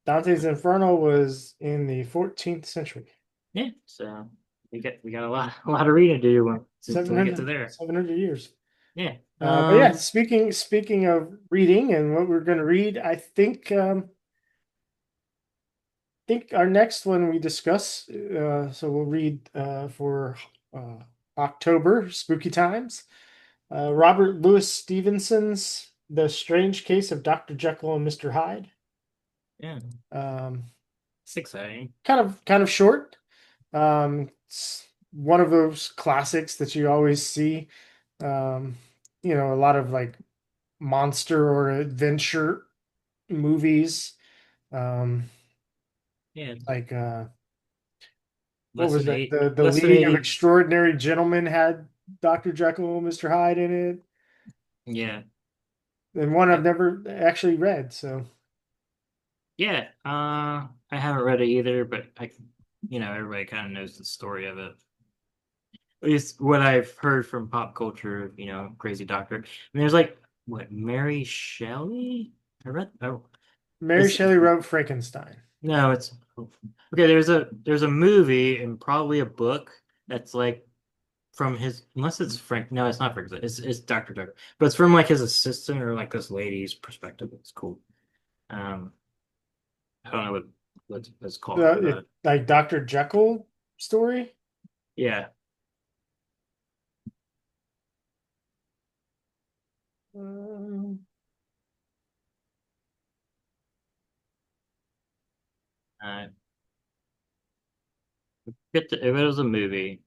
Dante's Inferno was in the 14th century. Yeah, so we got a lot of reading to do until we get to 700, there. 700 years. Yeah. But yeah, speaking of reading and what we're going to read, I think our next one we discuss. So we'll read for uh, October, spooky times. Robert Louis Stevenson's The Strange Case of Dr. Jekyll and Mr. Hyde. Yeah, Um, it's exciting. kind of short. It's one of those classics that you always see. Um, a lot of like monster or adventure movies. Um, Yeah, like what less was than that? eight, The less than League of 80. Extraordinary Gentlemen had Dr. Jekyll and Mr. Hyde in it, Yeah, and one uh, I've never actually read. So yeah. I haven't read it either, but everybody kind of knows the story of it. At least what I've heard from pop culture, Crazy Doctor. And there's like what Mary Shelley? I read. Oh, Mary it's Shelley wrote Frankenstein. no, it's okay. There's a movie and probably a book that's like from his unless it's Frank. No, it's not Frank. It's Doctor Doctor, but it's from like his assistant or like this lady's perspective. It's cool. Um, I don't know what it's called, The but like Dr. Jekyll story. yeah. Um, Uh, if it was a movie,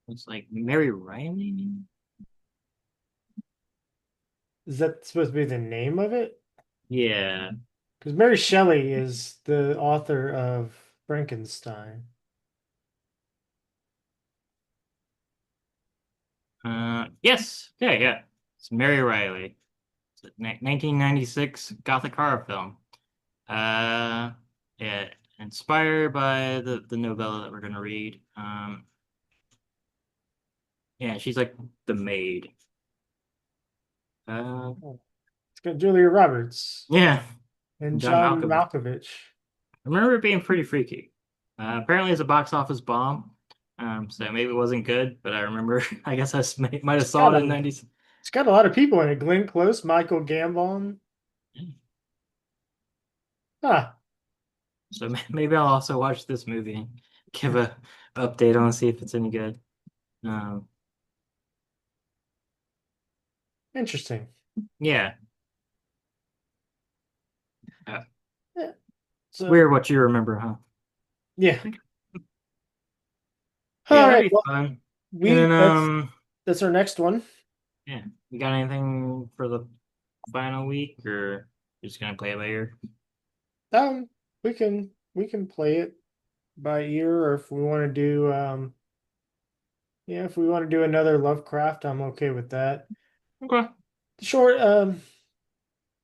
it's like Mary Riley. Is that supposed to be the name of it? Yeah. Because Mary Shelley is the author of Frankenstein. Yes. Yeah, yeah. It's Mary Riley. It's a 1996 Gothic horror film. Uh, yeah, inspired by the novella that we're gonna read. Yeah, she's like the maid. Uh, Oh, it's got Julia Roberts yeah, and John John Malkovich. Malkovich. I remember it being pretty freaky. Apparently, it's a box office bomb. So maybe it wasn't good, but I remember. I guess might have It's saw got it in a '90s. it's got a lot of people in it. Glenn Close, Michael Gambon. Huh, So maybe I'll also watch this movie and give a update on see if it's any good. Um, interesting. yeah, uh, Yeah. So weird what you remember, huh? yeah. Yeah, All that'd right. be Well, fun. And we then that's our next one. yeah, you got anything for the final week, or you're just gonna play it by ear? Um, we can play it by ear, or if we want to do yeah, if we want to do another Lovecraft, I'm okay with that. Okay. Short,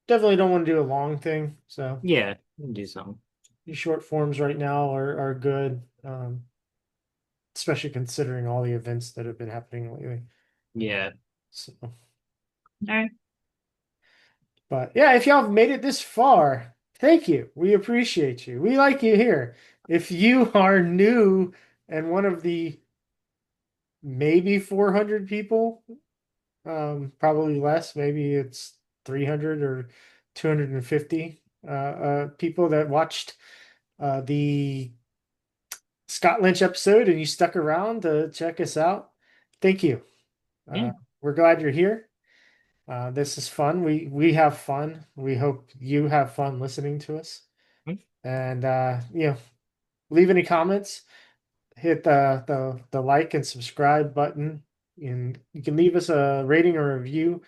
definitely don't want to do a long thing. So Yeah, we can do something. these short forms right now are good, especially considering all the events that have been happening lately. Yeah. So, All right. but yeah, if y'all have made it this far, thank you. We appreciate you. We like you here. If you are new and one of the maybe 400 people, probably less, maybe it's 300 or 250 people that watched the Scott Lynch episode and you stuck around to check us out. Thank you. Yeah. Uh, we're glad you're here. This is fun. We have fun. We hope you have fun listening to us. And leave any comments. Hit the like and subscribe button, and you can leave us a rating or review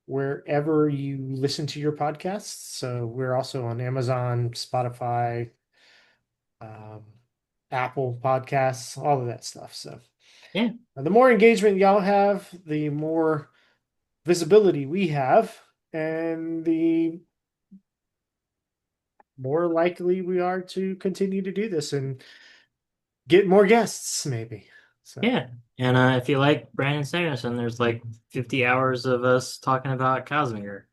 wherever you listen to your podcasts. So we're also on Amazon, Spotify, um, Apple Podcasts, all of that stuff. So Yeah. the more engagement y'all have, the more visibility we have, and the more likely we are to continue to do this and get more guests, maybe. So Yeah. And if you like Brandon Sanderson, there's like 50 hours of us talking about Cosmere.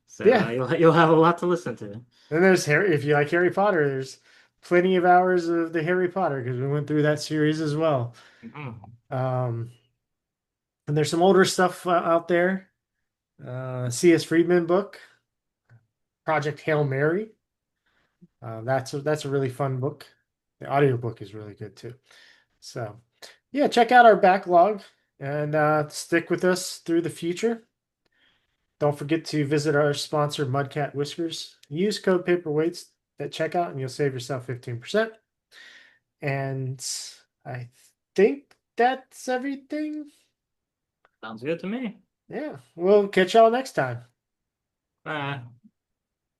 So yeah. you'll have a lot to listen to. Then there's Harry. If you like Harry Potter, there's plenty of hours of the Harry Potter because we went through that series as well. Mhm. Um, and there's some older stuff out there. C.S. Friedman book, Project Hail Mary. That's a really fun book. The audiobook is really good too. So yeah, check out our backlog and stick with us through the future. Don't forget to visit our sponsor, Mudcat Whiskers. Use code Paperweights at checkout and you'll save yourself 15%. And I think that's everything. Sounds good to me. Yeah, we'll catch y'all next time. Bye.